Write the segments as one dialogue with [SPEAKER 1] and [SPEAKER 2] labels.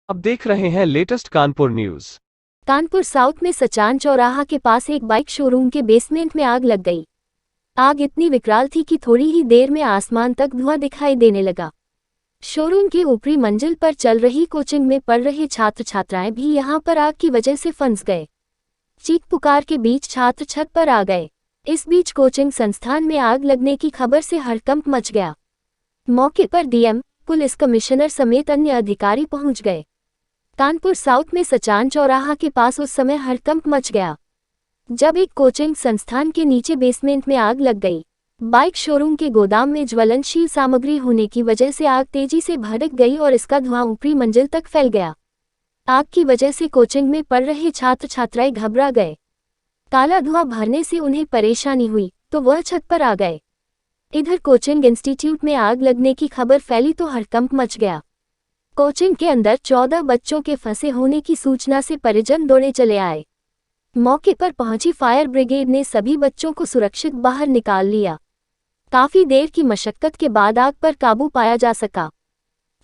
[SPEAKER 1] अब देख रहे हैं latest Kanpur news.
[SPEAKER 2] Kanpur south में सचान चौराहा के पास एक बाइक शोरूम के बेसमेंट में आग लग गई। आग इतनी विकराल थी कि थोड़ी ही देर में आसमान तक धुआं दिखाई देने लगा। शोरूम की ऊपरी मंजिल पर चल रही कोचिंग में पढ़ रहे छात्र छात्राएं भी यहां पर आग की वजह से फंस गए। चीख पुकार के बीच छात्र छत पर आ गए। इस बीच कोचिंग संस्थान में आग लगने की खबर से हड़कंप मच गया। मौके पर डीएम, पुलिस कमिश्नर समेत अन्य अधिकारी पहुंच गए। कानपुर साउथ में सचान चौराहा के पास उस समय हड़कंप मच गया जब एक कोचिंग संस्थान के नीचे बेसमेंट में आग लग गई। बाइक शोरूम के गोदाम में ज्वलनशील सामग्री होने की वजह से आग तेजी से भड़क गई और इसका धुआं ऊपरी मंजिल तक फैल गया। आग की वजह से कोचिंग में पढ़ रहे छात्र छात्राएं घबरा गए। काला धुआं भरने से उन्हें परेशानी हुई तो वह छत पर आ गए। इधर कोचिंग इंस्टीट्यूट में आग लगने की खबर फैली तो हड़कंप मच गया। कोचिंग के अंदर 14 बच्चों के फंसे होने की सूचना से परिजन दौड़े चले आए। मौके पर पहुंची फायर ब्रिगेड ने सभी बच्चों को सुरक्षित बाहर निकाल लिया। काफी देर की मशक्कत के बाद आग पर काबू पाया जा सका।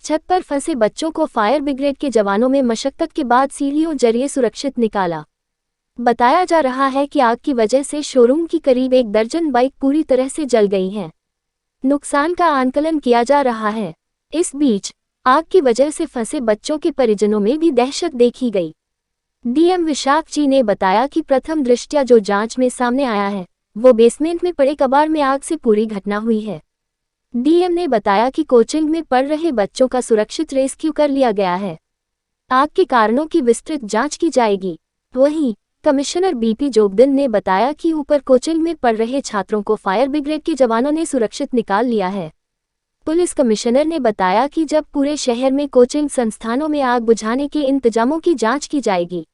[SPEAKER 2] छत पर फंसे बच्चों को फायर ब्रिगेड के जवानों में मशक्कत के बाद सीढ़ियों जरिए सुरक्षित निकाला। बताया जा रहा है कि आग की वजह से शोरूम की करीब 1 दर्जन बाइक पूरी तरह से जल गई हैं। नुकसान का आंकलन किया जा रहा है। इस बीच आग की वजह से फंसे बच्चों के परिजनों में भी दहशत देखी गई। डीएम विशाख जी ने बताया कि प्रथम दृष्टया जो जांच में सामने आया है वो बेसमेंट में पड़े कबाड़ में आग से पूरी घटना हुई है। डीएम ने बताया कि कोचिंग में पढ़ रहे बच्चों का सुरक्षित रेस्क्यू कर लिया गया है। आग के कारणों की विस्तृत जांच की जाएगी। वहीं कमिश्नर बीपी जोगदन ने बताया कि ऊपर कोचिंग में पढ़ रहे छात्रों को फायर ब्रिगेड के जवानों ने सुरक्षित निकाल लिया है। पुलिस कमिश्नर ने बताया कि जब पूरे शहर में कोचिंग संस्थानों में आग बुझाने के इंतजामों की जांच की जाएगी।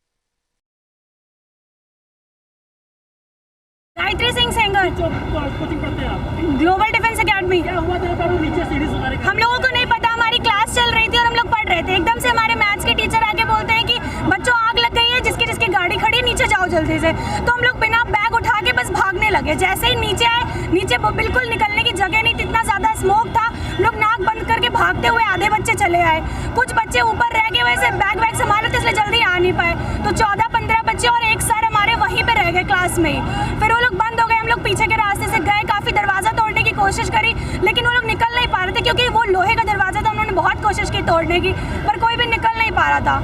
[SPEAKER 3] गायत्री सिंह सेंगर,
[SPEAKER 4] कोचिंग पढ़ते हैं आप?
[SPEAKER 3] Global defence academy.
[SPEAKER 4] क्या हुआ था? नीचे सीढ़ी से उतारे?
[SPEAKER 3] हम लोगों को नहीं पता, हमारी क्लास चल रही थी और हम लोग पढ़ रहे थे। एकदम से हमारे मैथ्स के टीचर आके बोलते हैं कि बच्चों आग लग गई है, जिसकी जिसकी गाड़ी खड़ी है नीचे जाओ जल्दी से। तो हम लोग बिना बैग उठा के बस भागने लगे। जैसे ही नीचे आए, नीचे बिल्कुल निकलने की जगह नहीं थी, इतना ज्यादा स्मोक था। लोग नाक बंद करके भागते हुए आधे बच्चे चले आए। कुछ बच्चे ऊपर रह गए, वैसे बैग वैग संभाले थे इसलिए जल्दी आ नहीं पाए। तो 14-15 बच्चे और एक सर हमारे वहीं पे रह गए क्लास में ही। फिर वो लोग बंद हो गए। हम लोग पीछे के रास्ते से गए, काफी दरवाजा तोड़ने की कोशिश करी लेकिन वो लोग निकल नहीं पा रहे थे क्योंकि वो लोहे का दरवाजा था। उन्होंने बहुत कोशिश की तोड़ने की पर कोई भी निकल नहीं पा रहा था।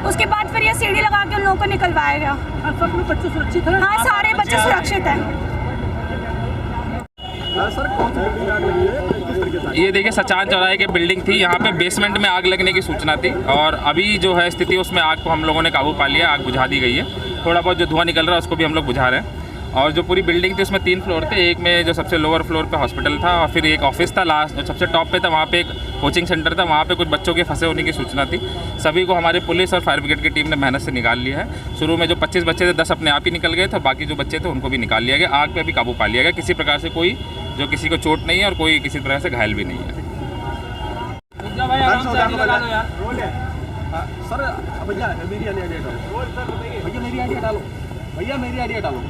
[SPEAKER 3] उसके बाद फिर ये सीढ़ी लगा के उन लोगों को निकलवाया गया।
[SPEAKER 4] सब बच्चे सुरक्षित हैं?
[SPEAKER 3] हाँ, सारे बच्चे सुरक्षित हैं।
[SPEAKER 4] सर, कौन सी बिल्डिंग आग लगी है? किस तरीके से?
[SPEAKER 5] ये देखिए सचान चौराहे की बिल्डिंग थी। यहाँ पे बेसमेंट में आग लगने की सूचना थी और अभी जो है स्थिति उसमें आग को हम लोगों ने काबू पा लिया। आग बुझा दी गई है। थोड़ा बहुत जो धुआं निकल रहा है उसको भी हम लोग बुझा रहे हैं। और जो पूरी बिल्डिंग थी उसमें 3 फ्लोर थे। एक में जो सबसे लोअर फ्लोर पे हॉस्पिटल था और फिर एक ऑफिस था। लास्ट जो सबसे टॉप पे था वहाँ पे एक कोचिंग सेंटर था। वहाँ पे कुछ बच्चों के फंसे होने की सूचना थी। सभी को हमारे पुलिस और फायर ब्रिगेड की टीम ने मेहनत से निकाल लिया है। शुरू में जो 25 बच्चे थे 10 अपने आप ही निकल गए थे। बाकी जो बच्चे थे उनको भी निकाल लिया गया। आग पे भी काबू पा लिया गया। किसी प्रकार से कोई जो किसी को चोट नहीं है और कोई किसी तरह से घायल भी नहीं है।
[SPEAKER 4] सर भैया मेरी आइडिया डालो। भैया मेरी आइडिया डालो।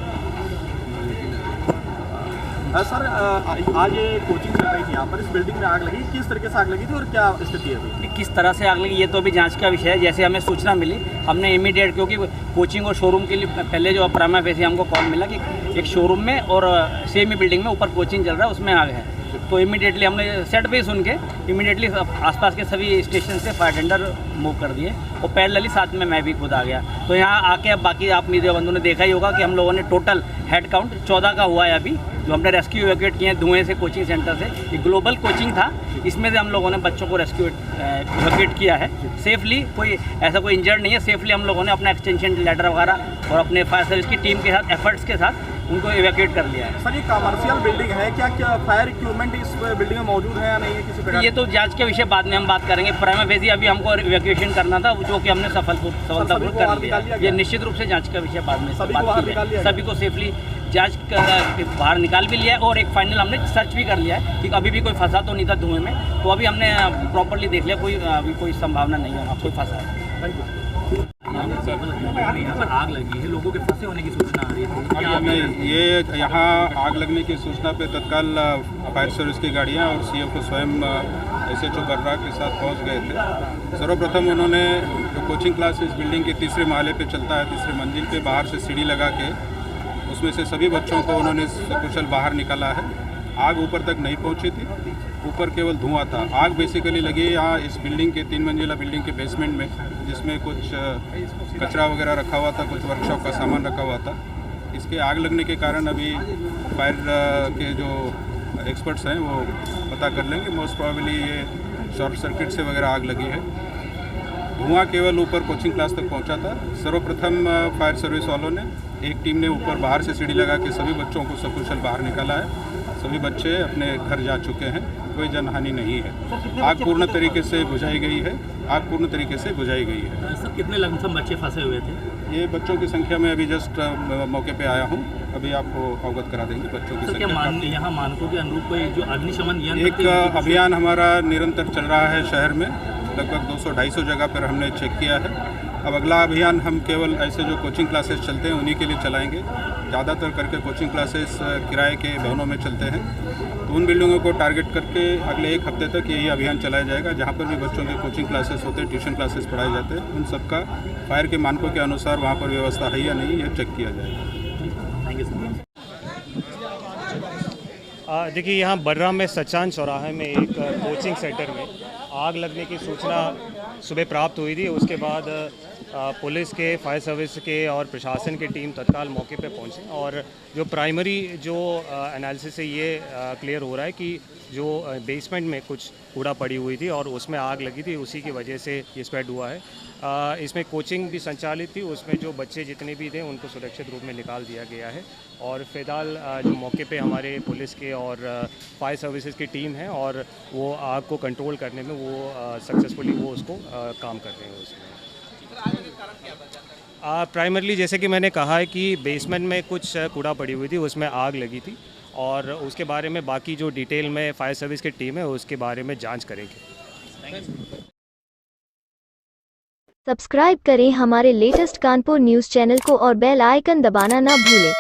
[SPEAKER 4] सर आज कोचिंग चल रही थी यहाँ पर, इस बिल्डिंग में आग लगी। किस तरीके से आग लगी थी और क्या स्थिति है?
[SPEAKER 6] किस तरह से आग लगी ये तो अभी जांच का विषय है। जैसे हमें सूचना मिली हमने इमीडिएट, क्योंकि कोचिंग और शोरूम के लिए पहले जो प्राइमा फेसी हमको कॉल मिला कि एक शोरूम में और सेम ही बिल्डिंग में ऊपर कोचिंग चल रहा है उसमें आग है। तो इमीडिएटली हमने सेट पे सुन के इमीडिएटली आसपास के सभी स्टेशन से फायर टेंडर मूव कर दिए और पैरेलली साथ में मैं भी खुद आ गया। तो यहाँ आके अब बाकी आप मीडिया बंधु ने देखा ही होगा कि हम लोगों ने टोटल हेड काउंट 14 का हुआ है अभी, जो हमने रेस्क्यू इवैक्यूएट किए हैं धुएं से कोचिंग सेंटर से। ये ग्लोबल कोचिंग था, इसमें से हम लोगों ने बच्चों को रेस्क्यू इवैक्यूएट किया है सेफली। कोई ऐसा कोई इंजर्ड नहीं है। सेफली हम लोगों ने अपना एक्सटेंशन लेटर वगैरह और अपने फायर सर्विस की टीम के साथ एफर्ट्स के साथ उनको इवैक्यूएट कर लिया है।
[SPEAKER 4] सर ये कमर्शियल बिल्डिंग है, क्या फायर इक्विपमेंट इस बिल्डिंग में मौजूद है या नहीं है किसी प्रकार?
[SPEAKER 6] ये तो जांच के विषय बाद में हम बात करेंगे। प्राइमा फेसी अभी हमको इवैक्यूएशन करना था जो कि हमने सफलतापूर्वक कर लिया। ये निश्चित रूप से जांच का विषय बाद में सभी को सेफली जांच बाहर निकाल भी लिया है और एक फाइनल हमने सर्च भी कर लिया है कि अभी भी कोई फंसा तो नहीं था धुएं में। तो अभी हमने प्रॉपर्ली देख लिया, कोई अभी कोई संभावना नहीं है कोई फंसा है।
[SPEAKER 4] Thank you.
[SPEAKER 7] यहाँ पर आग लगी है, लोगों के फंसे होने की सूचना आ रही है।
[SPEAKER 8] नहीं, ये यहाँ आग लगने की सूचना पे तत्काल फायर सर्विस की गाड़ियाँ और सीएफओ स्वयं SHO बर्रा के साथ पहुँच गए थे। सर्वप्रथम उन्होंने जो कोचिंग क्लास इस बिल्डिंग के तीसरे महले पे चलता है, तीसरे मंजिल पे बाहर से सीढ़ी लगा के उसमें से सभी बच्चों को उन्होंने सकुशल बाहर निकाला है। आग ऊपर तक नहीं पहुँची थी, ऊपर केवल धुआं था। आग बेसिकली लगी यहाँ इस बिल्डिंग के 3 मंजिला बिल्डिंग के बेसमेंट में, जिसमें कुछ कचरा वगैरह रखा हुआ था, कुछ वर्कशॉप का सामान रखा हुआ था। इसके आग लगने के कारण अभी फायर के जो एक्सपर्ट्स हैं वो पता कर लेंगे। मोस्ट प्रोबेबली ये शॉर्ट सर्किट से वगैरह आग लगी है। धुआं केवल ऊपर कोचिंग क्लास तक पहुंचा था। सर्वप्रथम फायर सर्विस वालों ने एक टीम ने ऊपर बाहर से सीढ़ी लगा के सभी बच्चों को सकुशल बाहर निकाला है। सभी बच्चे अपने घर जा चुके हैं, कोई जनहानि नहीं है। आग पूर्ण तरीके से बुझाई गई है। आग पूर्ण तरीके से बुझाई गई है।
[SPEAKER 7] सर, कितने लमसम बच्चे फंसे हुए थे?
[SPEAKER 8] ये बच्चों की संख्या में अभी जस्ट मौके पे आया हूँ, अभी आपको अवगत करा देंगे बच्चों की संख्या।
[SPEAKER 7] यहाँ मानकों के अनुरूप कोई जो अग्निशमन यंत्र
[SPEAKER 8] एक अभियान हमारा निरंतर चल रहा है शहर में। लगभग 200-250 जगह पर हमने चेक किया है। अब अगला अभियान हम केवल ऐसे जो कोचिंग क्लासेस चलते हैं उन्हीं के लिए चलाएंगे। ज़्यादातर करके कोचिंग क्लासेस किराए के भवनों में चलते हैं, तो उन बिल्डिंगों को टारगेट करके अगले 1 हफ्ते तक यही अभियान चलाया जाएगा। जहाँ पर भी बच्चों के कोचिंग क्लासेस होते हैं, ट्यूशन क्लासेस पढ़ाए जाते हैं, उन सबका फायर के मानकों के अनुसार वहाँ पर व्यवस्था है या नहीं, यह चेक किया जाएगा।
[SPEAKER 7] Thank you sir.
[SPEAKER 9] देखिए, यहाँ बर्रा में सचान चौराहे में एक कोचिंग सेंटर में आग लगने की सूचना सुबह प्राप्त हुई थी। उसके बाद पुलिस के, फायर सर्विस के और प्रशासन की टीम तत्काल मौके पे पहुंचे और जो प्राइमरी जो एनालिसिस से ये क्लियर हो रहा है कि जो बेसमेंट में कुछ कूड़ा पड़ी हुई थी और उसमें आग लगी थी, उसी की वजह से ये स्प्रेड हुआ है। इसमें कोचिंग भी संचालित थी, उसमें जो बच्चे जितने भी थे उनको सुरक्षित रूप में निकाल दिया गया है और फिलहाल जो मौके पे हमारे पुलिस के और फायर सर्विसेज की टीम है और वो आग को कंट्रोल करने में वो सक्सेसफुली वो उसको काम कर रहे हैं। उसमें प्राइमरली जैसे कि मैंने कहा है कि बेसमेंट में कुछ कूड़ा पड़ी हुई थी, उसमें आग लगी थी और उसके बारे में बाकी जो डिटेल में फायर सर्विस की टीम है उसके बारे में जांच करेंगे।
[SPEAKER 2] सब्सक्राइब करें हमारे लेटेस्ट कानपुर न्यूज़ चैनल को और बेल आइकन दबाना ना भूलें।